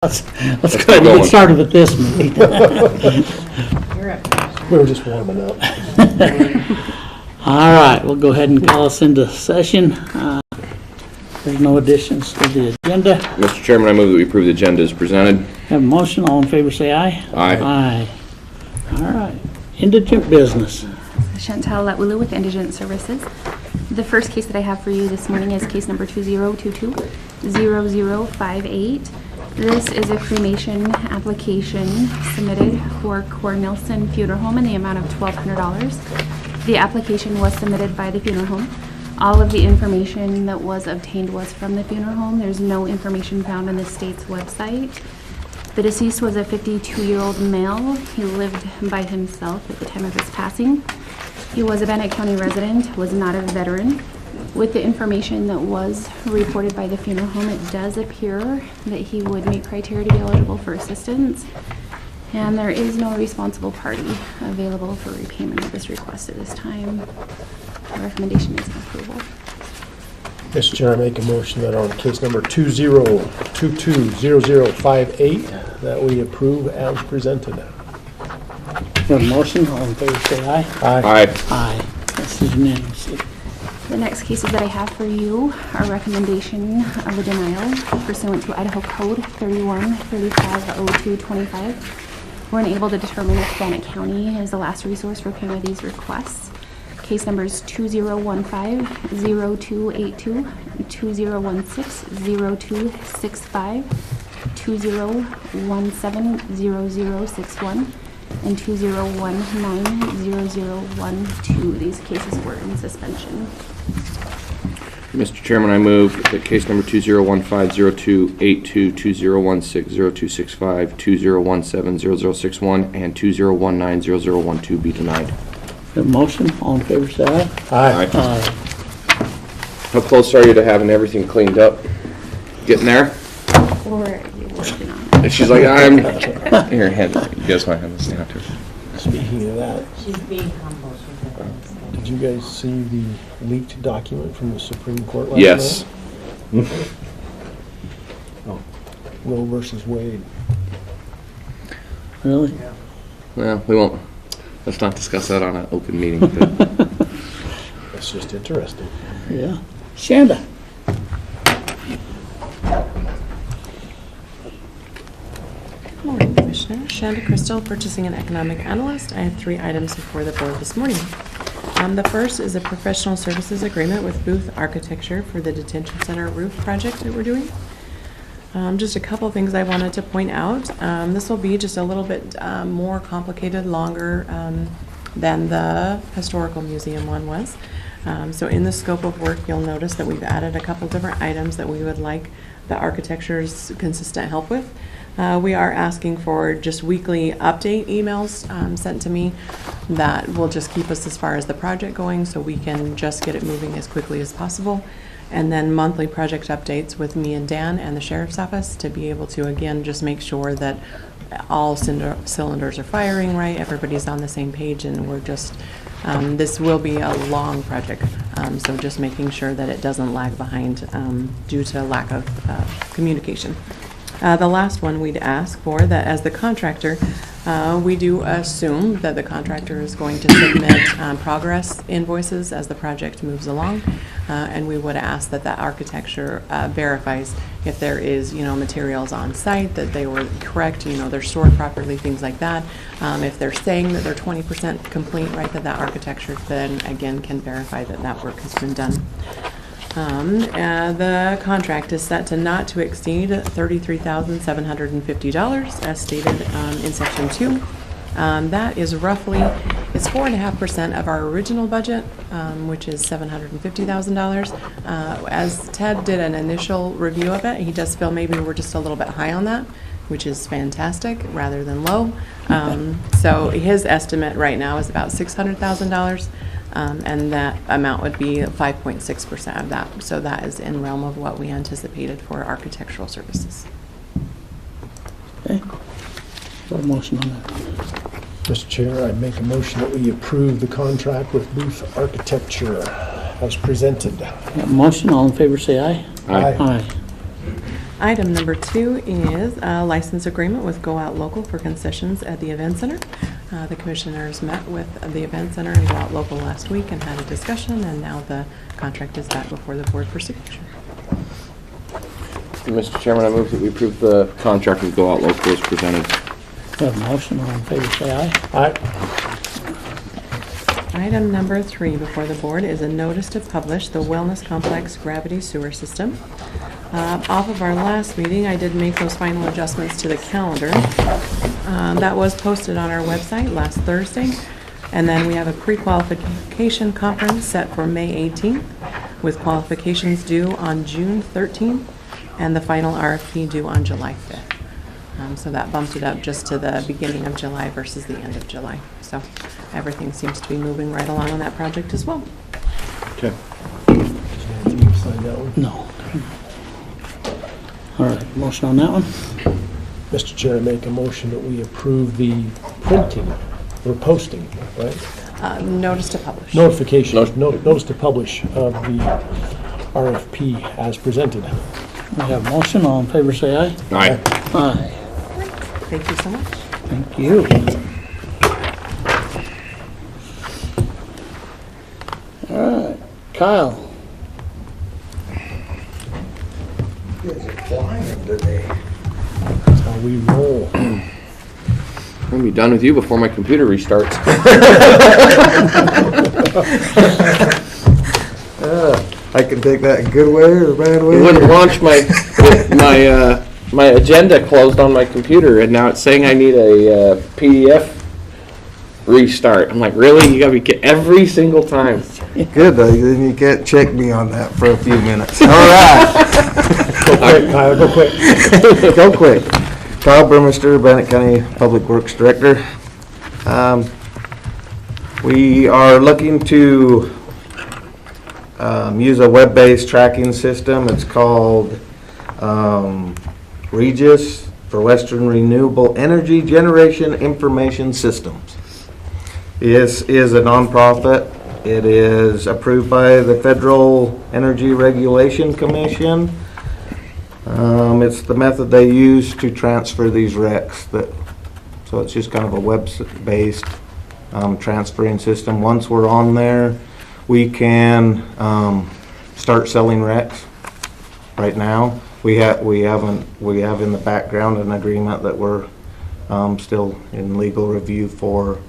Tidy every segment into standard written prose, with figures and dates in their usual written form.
Let's go ahead and get started with this meeting. We were just warming up. All right, we'll go ahead and call us into session. There's no additions to the agenda. Mr. Chairman, I move that we approve the agenda as presented. Have a motion, all in favor say aye. Aye. Aye. All right, indigent business. Chantal Latwulu with Indigent Services. The first case that I have for you this morning is case number 2022-0058. This is a cremation application submitted for Cornelson Funeral Home in the amount of $1,200. The application was submitted by the funeral home. All of the information that was obtained was from the funeral home. There's no information found on the state's website. The deceased was a 52-year-old male. He lived by himself at the time of his passing. He was a Bannock County resident, was not a veteran. With the information that was reported by the funeral home, it does appear that he would meet criteria to be eligible for assistance, and there is no responsible party available for repayment of this request at this time. The recommendation is approval. Mr. Chair, I make a motion that on case number 2022-0058 that we approve as presented. Have a motion, all in favor say aye. Aye. Aye. That's unanimous. The next cases that I have for you are recommendation of a denial pursuant to Idaho Code 31350225. We're unable to determine if Bannock County is the last resource for payment of these requests. Case numbers 2015-0282, 2016-0265, 2017-0061, and 2019-0012. These cases were in suspension. Mr. Chairman, I move that case number 2015-0282, 2016-0265, 2017-0061, and 2019-0012 be denied. Have a motion, all in favor say aye. Aye. Aye. How close are you to having everything cleaned up? Getting there? Or are you working on it? And she's like, I'm... Here, hand it. You guys want to hand this down to her? Speaking of that, She's being humble. did you guys see the leaked document from the Supreme Court last Yes. night? Roe versus Wade. Really? Well, we won't. Let's not discuss that on an open meeting. But That's just interesting. Yeah. Shanda. Morning, Commissioner. Shanda Crystal, Purchasing and Economic Analyst. I have 3 items before the board this morning. The first is a professional services agreement with Booth Architecture for the detention center roof project that we're doing. Just a couple things I wanted to point out. This will be just a little bit more complicated, longer than the historical museum one was. So in the scope of work, you'll notice that we've added a couple different items that we would like the architecture's consistent help with. We are asking for just weekly update emails sent to me that will just keep us as far as the project going so we can just get it moving as quickly as possible. And then monthly project updates with me and Dan and the Sheriff's Office to be able to, again, just make sure that all cylinders are firing right, everybody's on the same page, and we're just, this will be a long project, so just making sure that it doesn't lag behind due to lack of communication. The last one we'd ask for that as the contractor, we do assume that the contractor is going to submit progress invoices as the project moves along, and we would ask that the architecture verifies if there is, materials on site, that they were correct, they're stored properly, things like that. If they're saying that they're 20% complete, right, that architecture then again can verify that that work has been done. The contract is set to not to exceed $33,750 as stated in section 2. That is roughly, it's 4.5% of our original budget, which is $750,000. As Ted did an initial review of it, he does feel maybe we're just a little bit high on that, which is fantastic rather than low. So his estimate right now is about $600,000. And that amount would be 5.6% of that. So that is in realm of what we anticipated for architectural services. Okay. Got a motion on that. Mr. Chair, I make a motion that we approve the contract with Booth Architecture as presented. Got a motion, all in favor say aye. Aye. Aye. Item number 2 is a license agreement with Go Out Local for concessions at the Event Center. The commissioners met with the Event Center and Go Out Local last week and had a discussion, and now the contract is back before the board for signature. Mr. Chairman, I move that we approve the contract with Go Out Local as presented. We have a motion, all in favor, say aye. Aye. Item number 3 before the board is a notice to publish the Wellness Complex Gravity Sewer System. Off of our last meeting, I did make those final adjustments to the calendar. That was posted on our website last Thursday. And then we have a pre-qualification conference set for May 18th with qualifications due on June 13th and the final RFP due on July 5th. So that bumped it up just to the beginning of July versus the end of July. So everything seems to be moving right along on that project as well. Okay. Can you sign that one? No. All right, motion on that one? Mr. Chair, I make a motion that we approve the printing or posting, right? Notice to publish. Notification, notice to publish of the RFP as presented. We have a motion, all in favor, say aye. Aye. Aye. Thank you so much. Thank you. All right, Kyle. That's how we roll. I'm gonna be done with you before my computer restarts. I can take that in a good way or a bad way. It wouldn't launch my agenda closed on my computer, and now it's saying I need a PDF restart. I'm like, really? You gotta be every single time. Good, though. Then you can't check me on that for a few minutes. All right. Go quick, Kyle, go quick. Go quick. Kyle Burmester, Bannock County Public Works Director. We are looking to use a web-based tracking system. It's called Regis for Western Renewable Energy Generation Information Systems. This is a nonprofit. It is approved by the Federal Energy Regulation Commission. It's the method they use to transfer these RECs. So it's just kind of a web-based transferring system. Once we're on there, we can start selling RECs. Right now, we have in the background an agreement that we're still in legal review for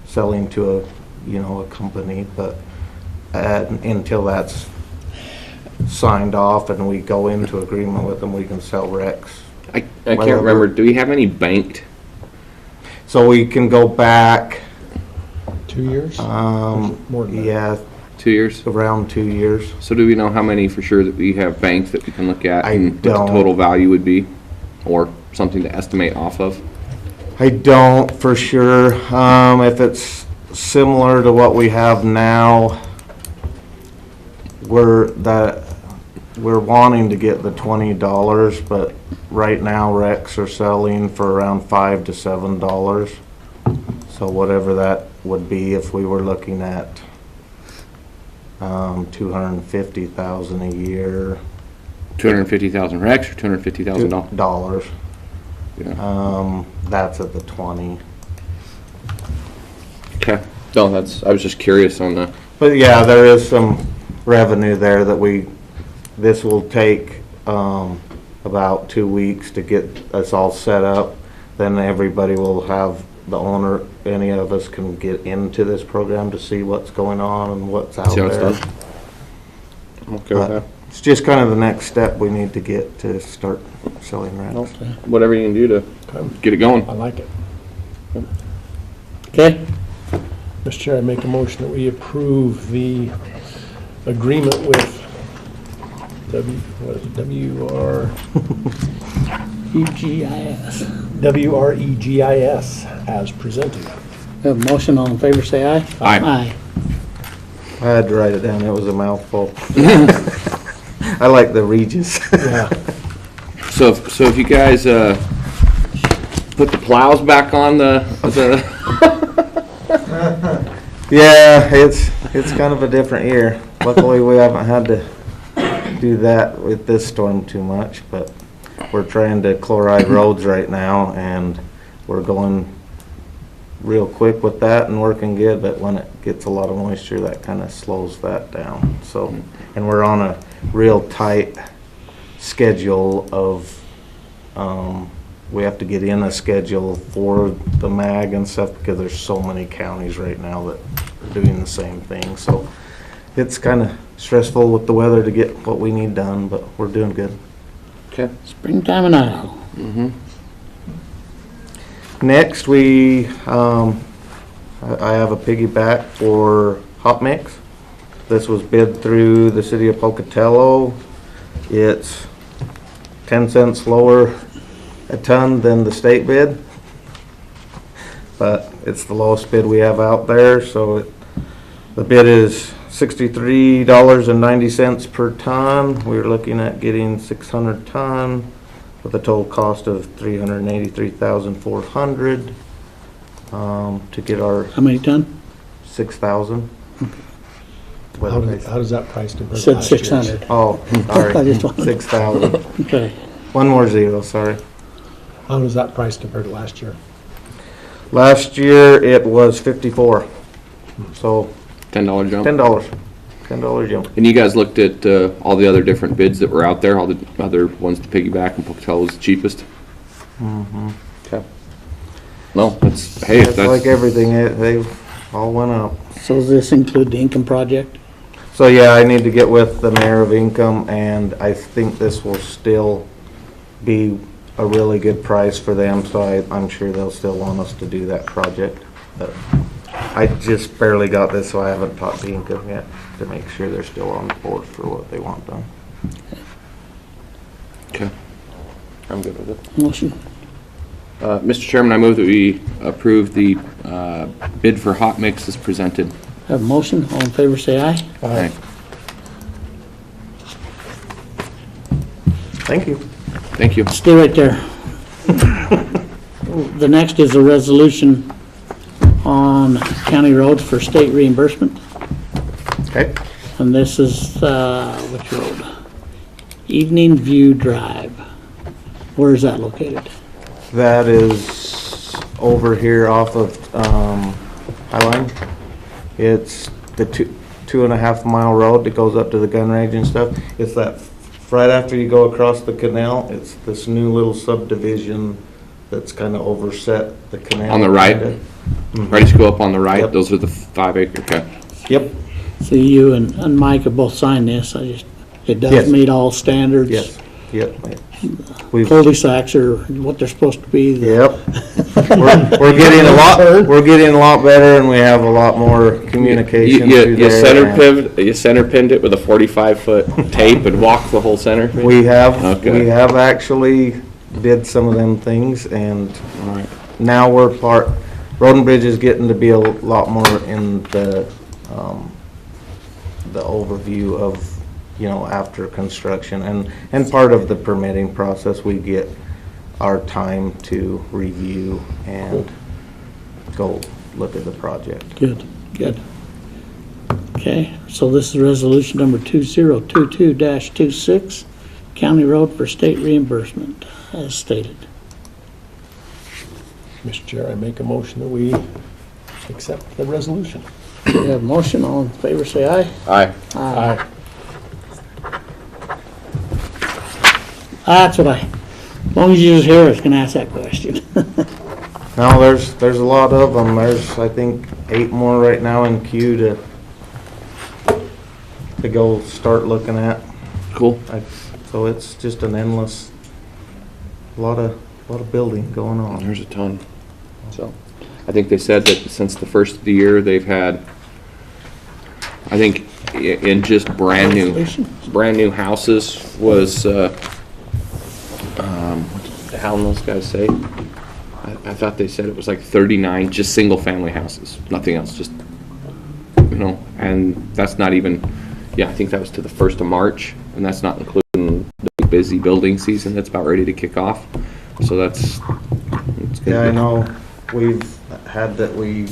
selling to a company, but until that's signed off and we go into agreement with them, we can sell RECs. I can't remember. Do we have any banked? So we can go back, 2 years? More than that. yeah, 2 years? around 2 years. So do we know how many for sure that we have banked that we can look at I and what the don't. total value would be, or something to estimate off of? I don't for sure. If it's similar to what we have now, we're wanting to get the $20, but right now RECs are selling for around $5 to $7. So whatever that would be if we were looking at $250,000 a year. 250,000 RECs or $250,000? Dollars. Yeah. That's at the 20. Okay. No, I was just curious on the. But yeah, there is some revenue there that this will take about 2 weeks to get us all set up. Then everybody will have the owner, any of us can get into this program to see what's going on and what's out See how it's there. done? I'm okay with But that. it's just kind of the next step we need to get to start selling rents. Okay. Whatever you can do to get it going. I like it. Okay, Mr. Chair, I make a motion that we approve the agreement with UGIS. WREGIS as presented. We have a motion, all in favor, say aye. Aye. Aye. I had to write it down, it was a mouthful. I like the Regis. Yeah. So if you guys put the plows back on the Yeah, it's kind of a different year. Luckily, we haven't had to do that with this storm too much, but we're trying to chloride roads right now, and we're going real quick with that and working good, but when it gets a lot of moisture, that kind of slows that down. So, and we're on a real tight schedule of, we have to get in a schedule for the mag and stuff, because there's so many counties right now that are doing the same thing. So it's kind of stressful with the weather to get what we need done, but we're doing good. Okay. Springtime in Idaho. Mm-hmm. Next, I have a piggyback for hot mix. This was bid through the city of Pocatello. It's 10 cents lower a ton than the state bid, but it's the lowest bid we have out there. So the bid is $63.90 per ton. We're looking at getting 600 ton with a total cost of $383,400 to get our How many ton? 6,000. How does that price compare to Said last year's? 600. Oh, I sorry, just wanted- 6,000. Okay. One more zero, sorry. How does that price compare to last year? Last year, it was 54. So $10 jump. $10 jump. And you guys looked at all the other different bids that were out there, all the other ones to piggyback, and Pocatello was the cheapest? Mm-hmm. Okay. No, that's, hey, It's like that's, everything, they all went up. So does this include the income project? So yeah, I need to get with the mayor of Income, and I think this will still be a really good price for them, so I'm sure they'll still want us to do that project. But I just barely got this, so I haven't talked to Income yet to make sure they're still on board for what they want done. okay. I'm good with it. Motion. Mr. Chairman, I move that we approve the bid for hot mix as presented. Have a motion. All in favor, say aye. Aye. Thank you. Thank you. Stay right there. The next is a resolution on county roads for state reimbursement. Okay. And this is, which road? Evening View Drive. Where is that located? That is over here off of Highline. It's the 2.5 mile road that goes up to the gun range and stuff. It's that right after you go across the canal. It's this new little subdivision that's kind of overset the canal. On the right? Mhm. Right as you go up on the right, Yep. those are the 5 acre, okay. Yep. So you and Mike have both signed this. It does Yes. meet all standards. Yes. Yep. We've, Cul-de-sacs are what they're supposed to be. yep. We're getting a lot. We're getting a lot better, and we have a lot more communication through You there. center pinned it with a 45-foot tape and walked the whole center? We have Okay. actually did some of them things, and All right. now Road and Bridge is getting to be a lot more in the overview of, after construction, and part of the permitting process, we get our time to review and go look at the project. Good, good. Okay, so this is resolution number 2022-26, county road for state reimbursement, as stated. Mr. Chair, I make a motion that we accept the resolution. We have a motion. All in favor, say aye. Aye. Aye. That's what as long as you was here, I was gonna ask that question. Now, there's a lot of them. There's, I think, 8 more right now in queue to go start looking at. Cool. So it's just an endless, lot of building going on. There's a ton. So, I think they said that since the first of the year, they've had, I think, in just brand new houses was, what the hell did those guys say? I thought they said it was like 39 just single-family houses, nothing else, just, and that's not even, I think that was to the 1st of March, and that's not including the busy building season that's about ready to kick off. So it's good. Yeah, I know. We've had that we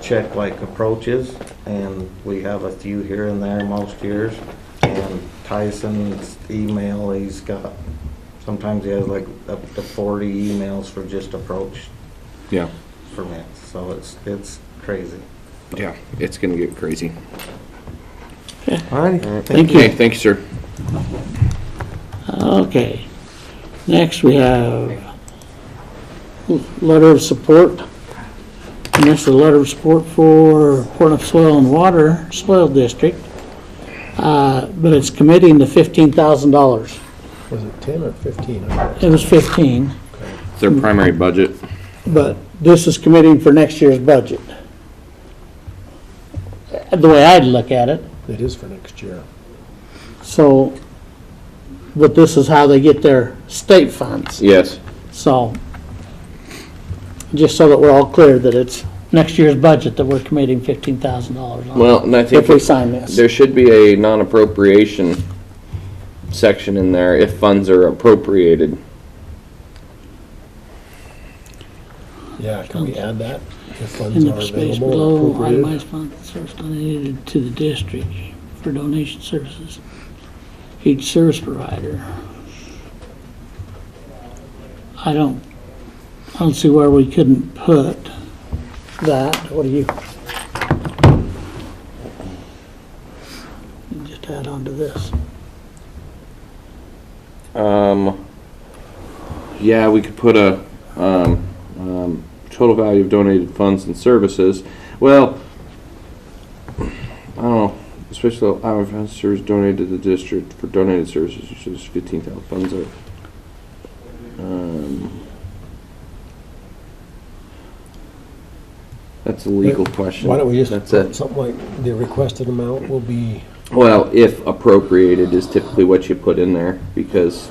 check like approaches, and we have a few here and there most years. And Tyson's email, he's got Sometimes he has like up to 40 emails for just approach Yeah, permits, so it's crazy. yeah, it's gonna get crazy. All right, Thank you. Okay, thank you, sir. Okay. Next, we have letter of support. And this is a letter of support for Portland Soil and Water Soil District. But it's committing to $15,000. Was it 10 or 15? It was 15, It's their primary budget. but this is committing for next year's budget. The way I'd look at it. It is for next year. So, but this is how they get their state funds. Yes. So, just so that we're all clear that it's next year's budget that we're committing $15,000 on. Well, and I think If we sign this. there should be a non-appropriation section in there if funds are appropriated. Yeah, can we add that? If funds In are the space available below, and appropriated? itemized funds source donated to the district for donation services. Each service provider. I don't see where we couldn't put that. What do you? Just add on to this. Yeah, we could put a, total value of donated funds and services. Well, I don't know, especially our investors donated to the district for donated services, which is 15,000 funds are. That's a legal question. Why don't we just That's put it. something like the requested amount will be, Well, if appropriated is typically what you put in there, because,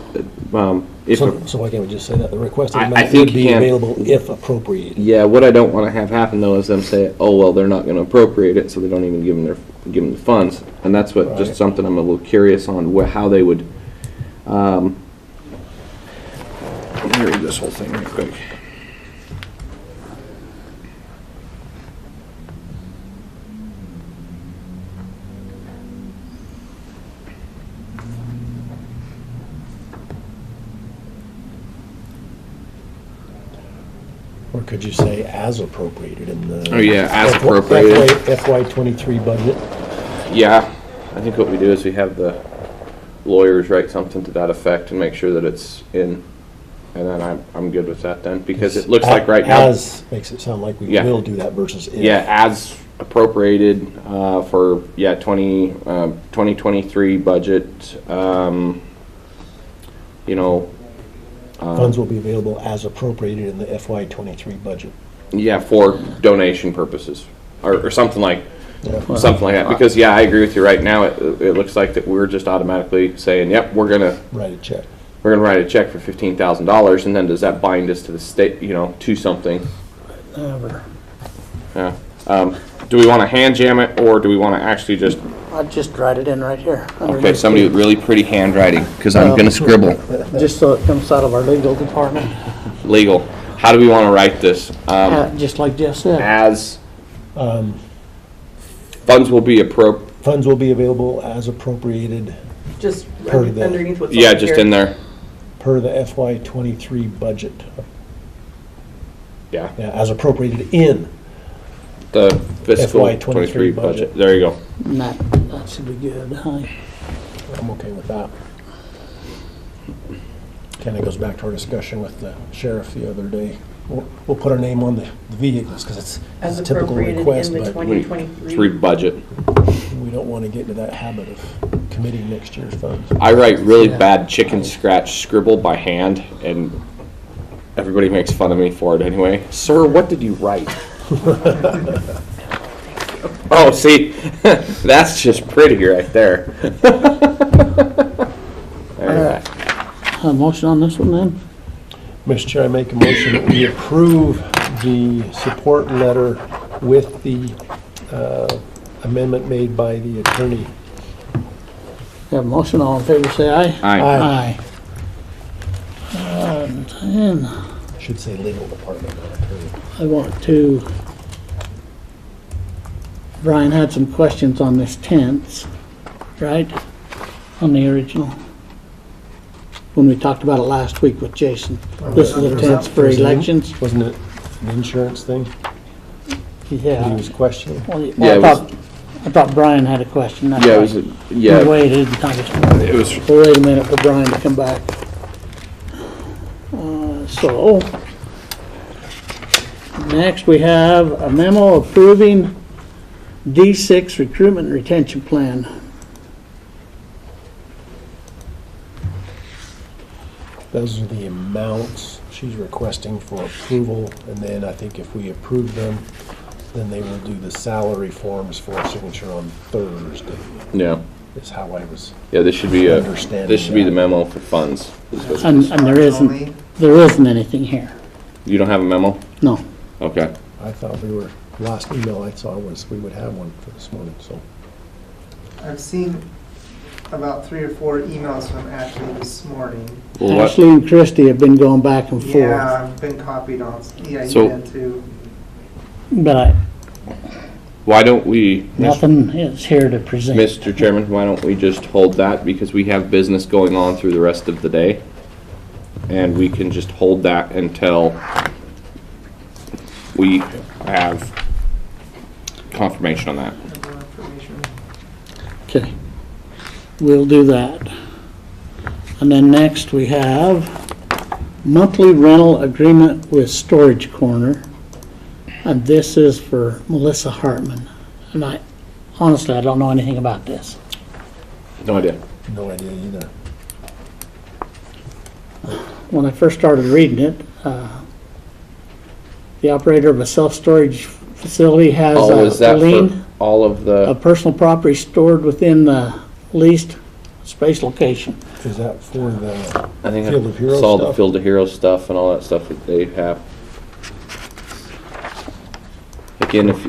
if. so why can't we just say that? The requested I amount think would you be can. available if appropriated. Yeah, what I don't want to have happen though is them say, oh, well, they're not going to appropriate it, so they don't even give them the funds. And that's what, Right. just something I'm a little curious on, how they would, let me read this whole thing real quick. Or could you say as appropriated in the? Oh, yeah, as appropriated. FY '23 budget? Yeah, I think what we do is we have the lawyers write something to that effect and make sure that it's in, and then I'm good with that then, because it looks like right now. As makes it sound like we Yeah. will do that versus if. Yeah, as appropriated, for, 2023 budget, Funds will be available as appropriated in the FY '23 budget. yeah, for donation purposes, or something like, Yeah. that, because, yeah, I agree with you, right now, it looks like that we're just automatically saying, yep, we're gonna Write a check. write a check for $15,000, and then does that bind us to the state, to something? Never. Yeah. Do we wanna hand jam it, or do we wanna actually just, I'd just write it in right here. okay, underneath somebody here. with really pretty handwriting, cause I'm gonna scribble. Just so it comes out of our legal department, Legal, how do we wanna write this? just like Jeff said. As Um, funds will be Funds will be available as appropriated Just Per the- underneath what's yeah, on just here. in there, per the FY '23 budget. yeah, Yeah, as appropriated in. the fiscal FY 23 23 budget, budget. there you go. And that should be good, huh? I'm okay with that. Kind of goes back to our discussion with the sheriff the other day. We'll put our name on the vehicles because it's As a typical appropriated request, in the but 2023. Budget. we don't want to get into that habit of committing next year's funds. I write really Yeah. bad chicken scratch scribble by hand, and everybody makes fun of me for it anyway. Sir, what did you write? Oh, see, that's just pretty right there. There. A motion on this one then? Mr. Chair, I make a motion that we approve the support letter with the amendment made by the attorney. We have a motion, all in favor, say aye. Aye. Aye. And Should say legal department, not attorney. I want to, Brian had some questions on this tense, right? On the original. when we talked about it last week with Jason. This is a tenth for Wasn't it- elections. Wasn't it an insurance thing that he Yeah. was questioning? Well, Yeah, I it was- thought Brian had a question. That's Yeah, it why was, we yeah, waited. it was, We'll wait a minute for Brian to come back. So, next we have a memo approving D6 recruitment and retention plan. Those are the amounts she's requesting for approval, and then I think if we approve them, then they will do the salary forms for signature on Thursday, yeah, is how I was. yeah, this should be the Understanding memo for funds. And there isn't anything here. You don't have a memo? No. Okay. I thought last email I saw was we would have one for this morning, so. I've seen about 3 or 4 emails from Ashley this morning. Well, what, Ashley and Christie have been going back and forth. Yeah, I've been copied on, yeah, you So- been too. But why don't we, nothing is here to present. Mr. Chairman, why don't we just hold that because we have business going on through the rest of the day? And we can just hold that until we have confirmation on that. More information. Okay, we'll do that. And then next we have monthly rental agreement with Storage Corner. And this is for Melissa Hartman. And honestly, I don't know anything about this. No idea. No idea either. When I first started reading it, the operator of a self-storage facility has Oh, is a that lien, for all of the, of personal property stored within the leased space location. Is that for the, I think Field of Heroes it's all the stuff? Field of Heroes stuff and all that stuff that they have. Again, if,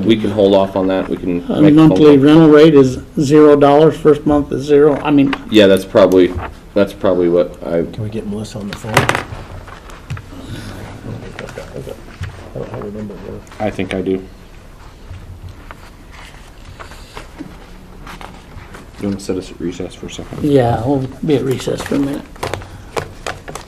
we can hold off on that, we can make a A phone monthly call. rental rate is $0, first month is 0. I mean, Yeah, that's probably what I, can we get Melissa on the phone? I don't have her number here. I think I do. You want to set us at recess for a second? yeah, we'll be at recess for a minute.